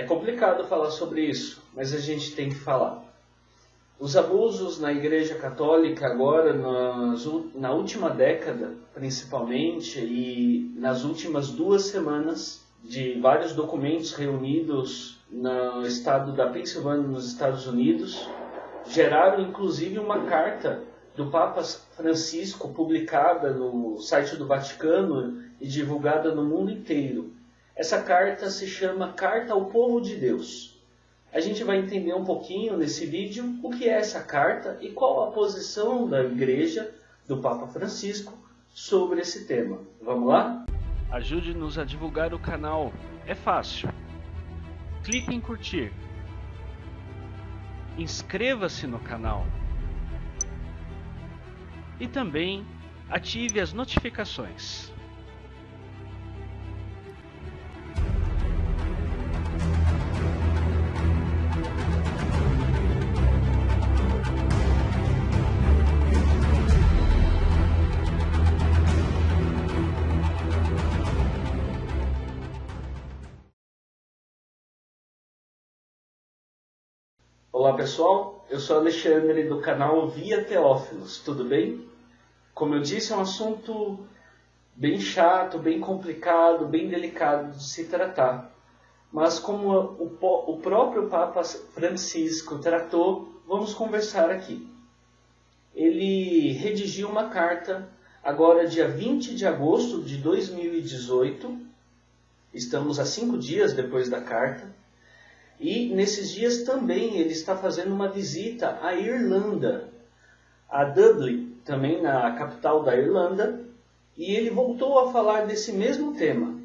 É complicado falar sobre isso, mas a gente tem que falar. Os abusos na Igreja Católica agora, na última década, principalmente, e nas últimas 2 semanas, de vários documentos reunidos no estado da Pensilvânia, nos Estados Unidos, geraram inclusive uma carta do Papa Francisco, publicada no site do Vaticano e divulgada no mundo inteiro. Essa carta se chama Carta ao Povo de Deus. A gente vai entender um pouquinho nesse vídeo o que é essa carta e qual a posição da Igreja, do Papa Francisco, sobre esse tema. Vamos lá? Ajude-nos a divulgar o canal. É fácil. Clique em curtir. Inscreva-se no canal. E também ative as notificações. Olá pessoal, eu sou Alexandre do canal Via Teófilos, tudo bem? Como eu disse, é um assunto bem chato, bem complicado, bem delicado de se tratar. Mas como o próprio Papa Francisco tratou, vamos conversar aqui. Ele redigiu uma carta agora dia 20 de agosto de 2018, estamos a 5 dias depois da carta, e nesses dias também ele está fazendo uma visita à Irlanda, a Dublin, também na capital da Irlanda, e ele voltou a falar desse mesmo tema.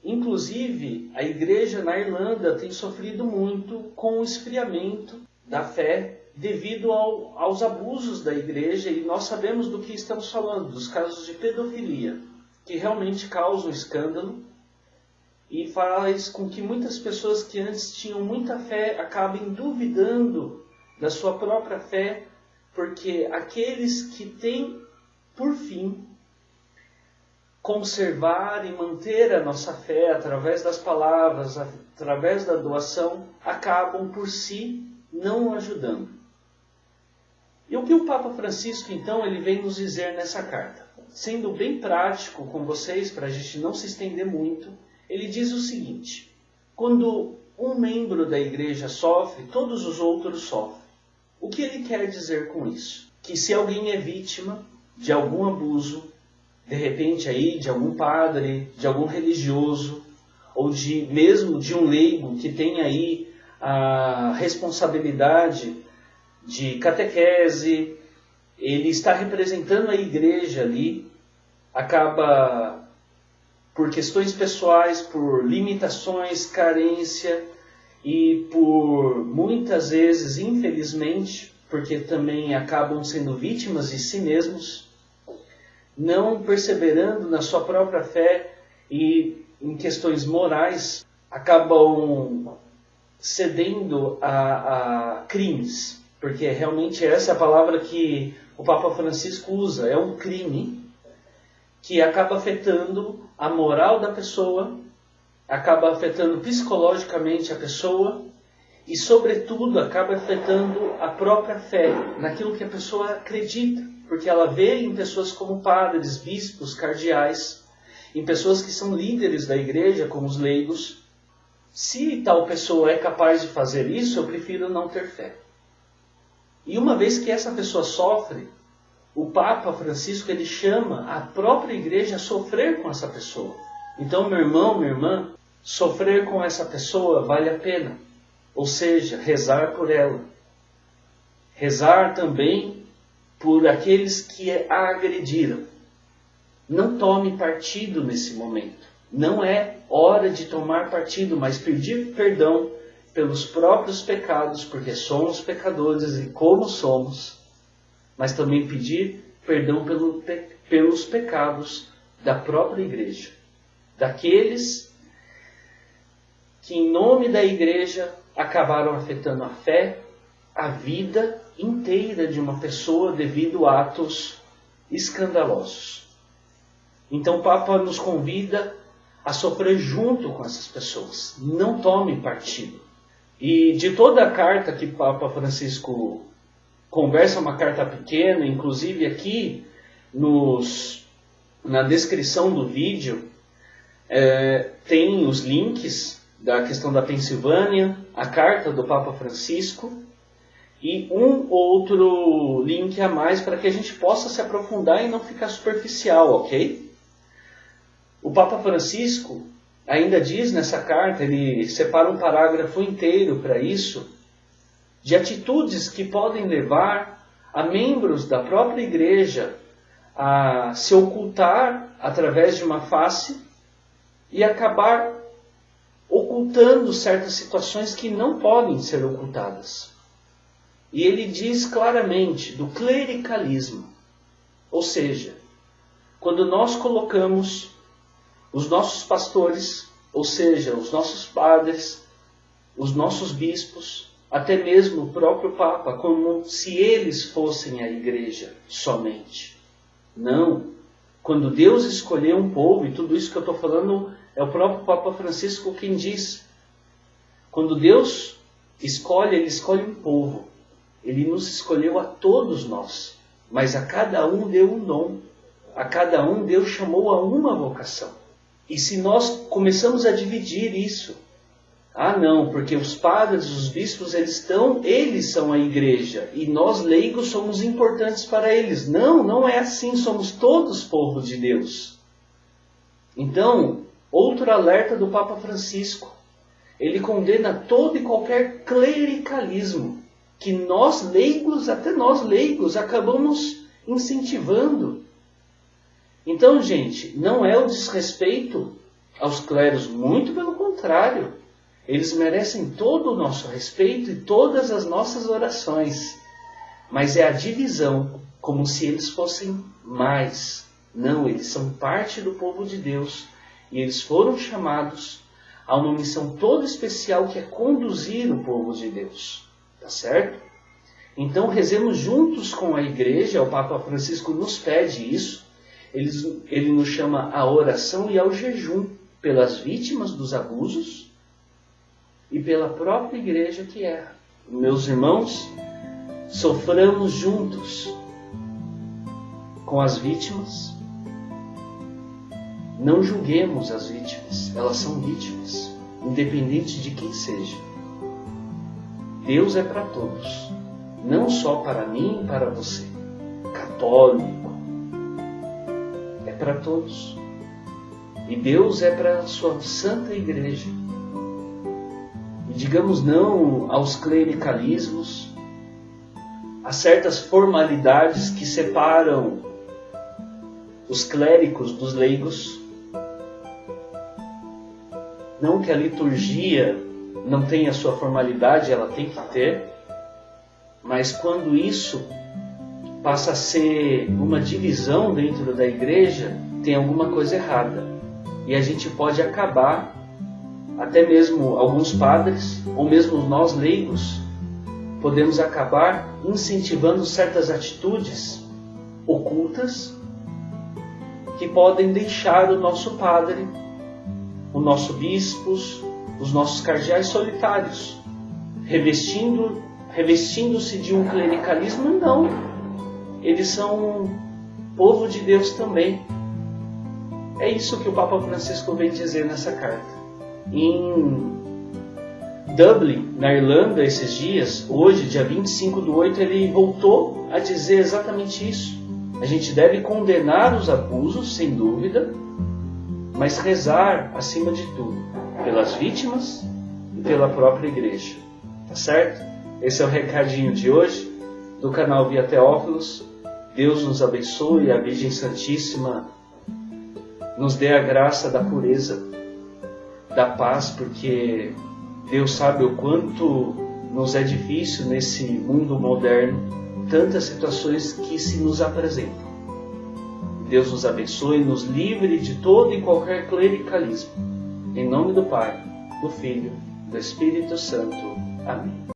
Inclusive, a igreja na Irlanda tem sofrido muito com o esfriamento da fé devido aos abusos da igreja, e nós sabemos do que estamos falando, dos casos de pedofilia, que realmente causam escândalo, e faz com que muitas pessoas que antes tinham muita fé acabem duvidando da sua própria fé, porque aqueles que têm por fim conservar e manter a nossa fé através das palavras, através da doação, acabam por si não ajudando. E o que o Papa Francisco, então, ele vem nos dizer nessa carta? Sendo bem prático com vocês, para a gente não se estender muito, ele diz o seguinte: quando um membro da igreja sofre, todos os outros sofrem. O que ele quer dizer com isso? Que se alguém é vítima de algum abuso, de repente aí de algum padre, de algum religioso, ou mesmo de um leigo que tem aí a responsabilidade de catequese, ele está representando a igreja ali, acaba por questões pessoais, por limitações, carência e por muitas vezes, infelizmente, porque também acabam sendo vítimas de si mesmos, não perseverando na sua própria fé e em questões morais, acabam cedendo a crimes, porque realmente essa é a palavra que o Papa Francisco usa, é um crime que acaba afetando a moral da pessoa, acaba afetando psicologicamente a pessoa e, sobretudo, acaba afetando a própria fé, naquilo que a pessoa acredita, porque ela vê em pessoas como padres, bispos, cardeais, em pessoas que são líderes da igreja, como os leigos. Se tal pessoa é capaz de fazer isso, eu prefiro não ter fé. E uma vez que essa pessoa sofre, o Papa Francisco ele chama a própria igreja a sofrer com essa pessoa. Então, meu irmão, minha irmã, sofrer com essa pessoa vale a pena. Ou seja, rezar por ela. Rezar também por aqueles que a agrediram. Não tome partido nesse momento. Não é hora de tomar partido, mas pedir perdão pelos próprios pecados, porque somos pecadores e como somos, mas também pedir perdão pelos pecados da própria igreja, daqueles que em nome da igreja acabaram afetando a fé, a vida inteira de uma pessoa devido a atos escandalosos. Então o Papa nos convida a sofrer junto com essas pessoas. Não tome partido. E de toda a carta que Papa Francisco conversa, uma carta pequena, inclusive aqui na descrição do vídeo, tem os links da questão da Pensilvânia, a carta do Papa Francisco e um outro link a mais para que a gente possa se aprofundar e não ficar superficial, ok? O Papa Francisco ainda diz nessa carta, ele separa um parágrafo inteiro para isso, de atitudes que podem levar a membros da própria igreja a se ocultar através de uma face e acabar ocultando certas situações que não podem ser ocultadas. E ele diz claramente do clericalismo, ou seja, quando nós colocamos os nossos pastores, ou seja, os nossos padres, os nossos bispos, até mesmo o próprio Papa, como se eles fossem a igreja somente. Não. Quando Deus escolheu um povo, e tudo isso que eu estou falando é o próprio Papa Francisco quem diz. Quando Deus escolhe, Ele escolhe um povo. Ele nos escolheu a todos nós, mas a cada um deu um dom. A cada um Deus chamou a uma vocação. E se nós começamos a dividir isso, não, porque os padres, os bispos, eles são a igreja e nós leigos somos importantes para eles. Não, não é assim, somos todos povo de Deus. Então, outro alerta do Papa Francisco, ele condena todo e qualquer clericalismo que nós leigos, até nós leigos, acabamos incentivando. Então, gente, não é o desrespeito aos clérigos, muito pelo contrário. Eles merecem todo o nosso respeito e todas as nossas orações. Mas é a divisão, como se eles fossem mais. Não, eles são parte do povo de Deus. E eles foram chamados a uma missão toda especial que é conduzir o povo de Deus. Tá certo? Então rezemos juntos com a igreja. O Papa Francisco nos pede isso. Ele nos chama à oração e ao jejum pelas vítimas dos abusos e pela própria igreja que erra. Meus irmãos, soframos juntos com as vítimas. Não julguemos as vítimas, elas são vítimas, independente de quem seja. Deus é para todos, não só para mim e para você. Católico, é para todos. E Deus é para a sua santa igreja. E digamos não aos clericalismos, a certas formalidades que separam os clérigos dos leigos. Não que a liturgia não tenha sua formalidade, ela tem que ter, mas quando isso passa a ser uma divisão dentro da igreja, tem alguma coisa errada. E a gente pode acabar, até mesmo alguns padres, ou mesmo nós leigos, podemos acabar incentivando certas atitudes ocultas que podem deixar o nosso padre, o nosso bispos, os nossos cardeais solitários, revestindo-se de um clericalismo. Não, eles são povo de Deus também. É isso que o Papa Francisco vem dizer nessa carta. Em Dublin, na Irlanda, esses dias, hoje, dia 25/8, ele voltou a dizer exatamente isso. A gente deve condenar os abusos, sem dúvida, mas rezar, acima de tudo, pelas vítimas e pela própria igreja. Tá certo? Esse é o recadinho de hoje do canal Via Teófilos. Deus nos abençoe, a Virgem Santíssima nos dê a graça da pureza, da paz, porque Deus sabe o quanto nos é difícil nesse mundo moderno, tantas situações que se nos apresentam. Deus nos abençoe e nos livre de todo e qualquer clericalismo. Em nome do Pai, do Filho, do Espírito Santo. Amém.